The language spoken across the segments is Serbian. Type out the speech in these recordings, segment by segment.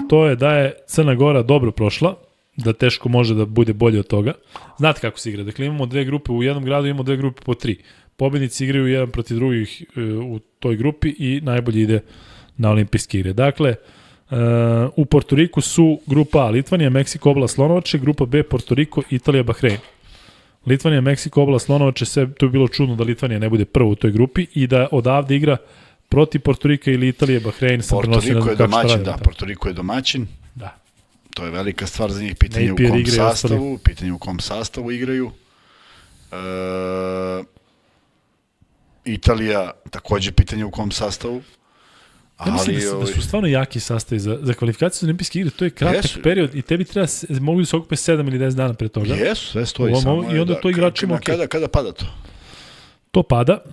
to je da je Crna Gora dobro prošla, da teško može da bude bolje od toga. Znate kako se igra, dakle imamo dve grupe u jednom gradu, imamo dve grupe po 3. Pobednici igraju jedan protiv drugih u toj grupi i najbolji ide na olimpijske igre. Dakle, u Portoriku su grupa A, Litvanija, Meksiko, Oblast, Slonovače, grupa B, Portoriko, Italija, Bahrein. Litvanija, Meksiko, Oblast, Slonovače, sve, to je bilo čudno da Litvanija ne bude prva u toj grupi i da odavde igra protiv Portorika ili Italije, Bahrein. Portoriko je domaćin, da, Portoriko je domaćin. Da. To je velika stvar za njih, pitanje u kom sastavu igraju. Italija, takođe pitanje u kom sastavu. Ja mislim da su stvarno jaki sastavi za kvalifikaciju za olimpijske igre, to je kratak period i tebi treba, mogu da se okupe 7 ili 10 dana pre toga. Jesu, sve stoji samo. I onda to igračima... Kada pada to? To pada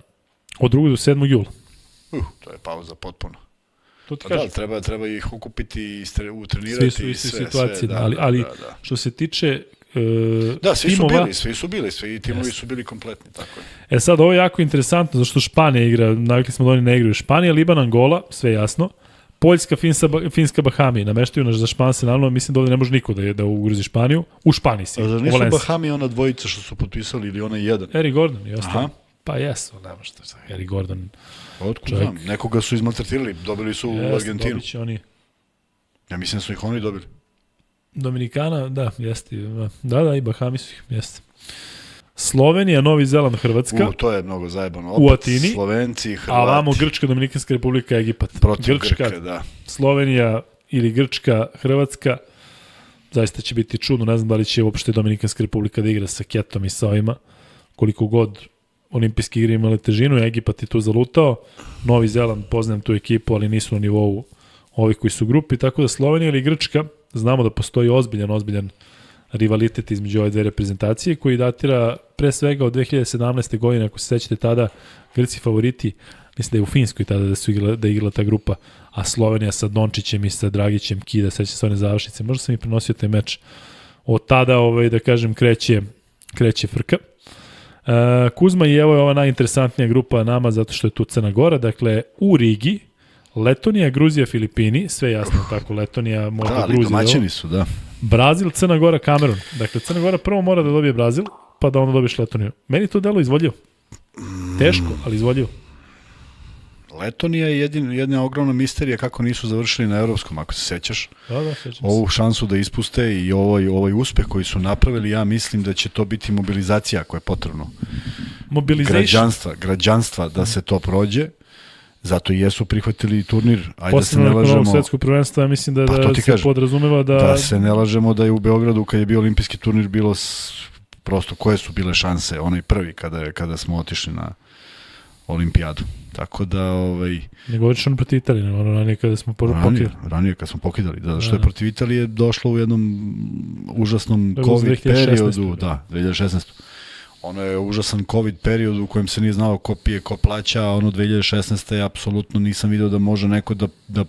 od 2. do 7. jula. To je pauza potpuno. To ti kažem. Da, treba ih okupiti i utrenirati. Svi su situacije, ali što se tiče svi su bili, svi timovi su bili kompletni, tako je. E sad, ovo je jako interesantno, zašto Španija igra, navikli smo da oni ne igraju. Španija, Liban, Angola, sve jasno. Poljska, Finska, Bahami, nameštaju nas za Španse, naravno, mislim da ovde ne može niko da ugrozi Španiju. U Španiji si. A zar nisu Bahami ona dvojica što su potpisali ili onaj jedan? Harry Gordon i ostalo. Pa jesu, nema što sa Harry Gordon. Otkud znam, nekoga su izmaltretirali, dobili su u Argentinu. Dobit će oni. Ja mislim da su ih oni dobili. Dominikana, da, jeste. Da, i Bahami su ih, jeste. Slovenija, Novi Zeland, Hrvatska. To je mnogo zajebano. U Atini. Slovenci, Hrvati. A vamo Grčka, Dominikanska republika, Egipat. Protiv Grke, da. Slovenija ili Grčka, Hrvatska. Zaista će biti čudno, ne znam da li će uopšte Dominikanska republika da igra sa Ketom i sa ovima. Koliko god olimpijske igre imale težinu, Egipat je tu zalutao. Novi Zeland, poznajem tu ekipu, ali nisu na nivou ovih koji su u grupi. Tako da Slovenija ili Grčka, znamo da postoji ozbiljan rivalitet između ove dve reprezentacije koji datira pre svega od 2017. godine, ako se sećate tada, Grci favoriti, mislim da je u Finskoj tada da je igrala ta grupa, a Slovenija sa Dončićem i sa Dragićem Kida, seća se one završnice. Možda sam i prenosio taj meč. Od tada, da kažem, kreće frka. Kuzma i evo je ova najinteresantnija grupa nama zato što je tu Crna Gora, dakle u Rigi, Letonija, Gruzija, Filipini, sve jasno tako, Letonija, možda Gruzija. Da, domaćini su, da. Brazil, Crna Gora, Kamerun. Dakle, Crna Gora prvo mora da dobije Brazil, pa da onda dobiješ Letoniju. Meni to delo izvodljivo. Teško, ali izvodljivo. Letonija je jedna ogromna misterija kako nisu završili na evropskom, ako se sećaš. Da, sećam se. Ovu šansu da ispuste i ovaj uspeh koji su napravili, ja mislim da će to biti mobilizacija koja je potrebno. Građanstva da se to prođe. Zato i jesu prihvatili turnir. Ajde da se ne lažemo. Posebno svetsko prvenstvo, ja mislim da se podrazumeva da... Da se ne lažemo da je u Beogradu, kad je bio olimpijski turnir, bilo prosto koje su bile šanse, onaj prvi kada smo otišli na olimpijadu. Tako da... Ne govoriš ono protiv Italije, ono ranije kada smo pokidali. Ranije kada smo pokidali, da, što je protiv Italije došlo u jednom užasnom COVID periodu. Da, 2016. Ono je užasan COVID period u kojem se nije znao ko pije, ko plaća, a ono 2016. apsolutno nisam video da može neko da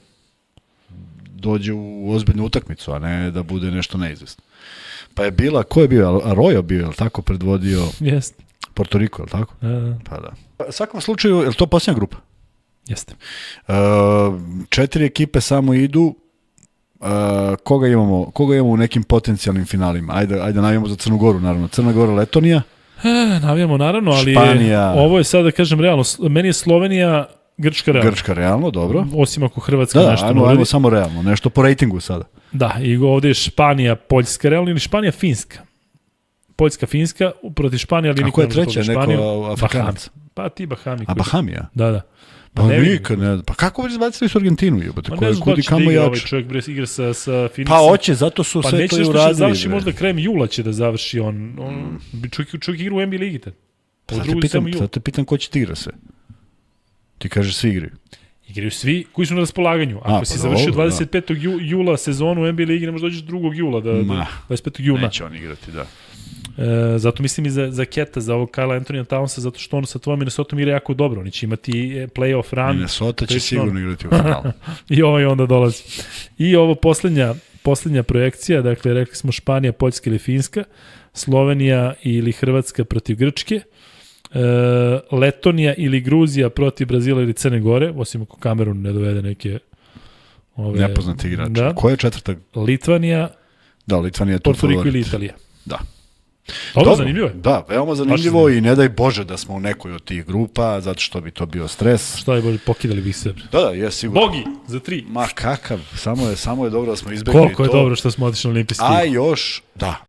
dođe u ozbiljnu utakmicu, a ne da bude nešto neizvesno. Pa je bila, ko je bio? Arroyo bio, je li tako, predvodio Portoriko, je li tako? Pa da. U svakom slučaju, je li to posljednja grupa? Jeste. 4 ekipe samo idu. Koga imamo u nekim potencijalnim finalima? Ajde navijamo za Crnu Goru, naravno. Crna Gora, Letonija. Navijamo, naravno, ali Španija. Ovo je sad da kažem realno. Meni je Slovenija, Grčka realno. Grčka realno, dobro. Osim ako Hrvatska nešto ne uradi. Da, ajmo samo realno, nešto po rejtingu sada. Da, i ovde je Španija, Poljska realno ili Španija, Finska. Poljska, Finska, protiv Španije, ali niko ne može treća, neko Afrikanac? Pa ti Bahami. A Bahami, ja? Da. Pa nikad ne. Pa kako bi izbacili su Argentinu? Ne znam da će da igra ovaj čovjek igra sa Finisom. Pa hoće, zato su sve to i uradili. Pa neće završi, možda krajem jula će da završi on. Čovjek igra u NBA ligi tad. Zato te pitam ko će ti igra sve. Ti kažeš svi igraju. Igraju svi koji su na raspolaganju. Ako si završio 25. jula sezonu u NBA ligi, ne možeš dođeš 2. jula. 25. juna. Neće on igrati, da. Zato mislim i za Keta, za ovog Kyle Anthony Townsa, zato što on sa tvojom Minnesotom igra jako dobro. Oni će imati play-off run. Minnesota će sigurno igrati u finalu. I onda dolazi. I ovo poslednja projekcija, dakle rekli smo Španija, Poljska ili Finska, Slovenija ili Hrvatska protiv Grčke, Letonija ili Gruzija protiv Brazila ili Crne Gore, osim ako Kamerun ne dovede neke nepoznati igrači. Da. Ko je četvrta? Litvanija, Da, Litvanija je tu Porto Riko favorit. ili Italija. Da. Dobro, zanimljivo je. Da, veoma zanimljivo i ne daj Bože da smo u nekoj od tih grupa, zato što bi to bio stres. Šta je Bože, pokidali bi se. Da, je sigurno. Bogi, za 3. Ma kakav, samo je dobro da smo izbegli to. Koliko je dobro što smo otišli na olimpijski. A još, da,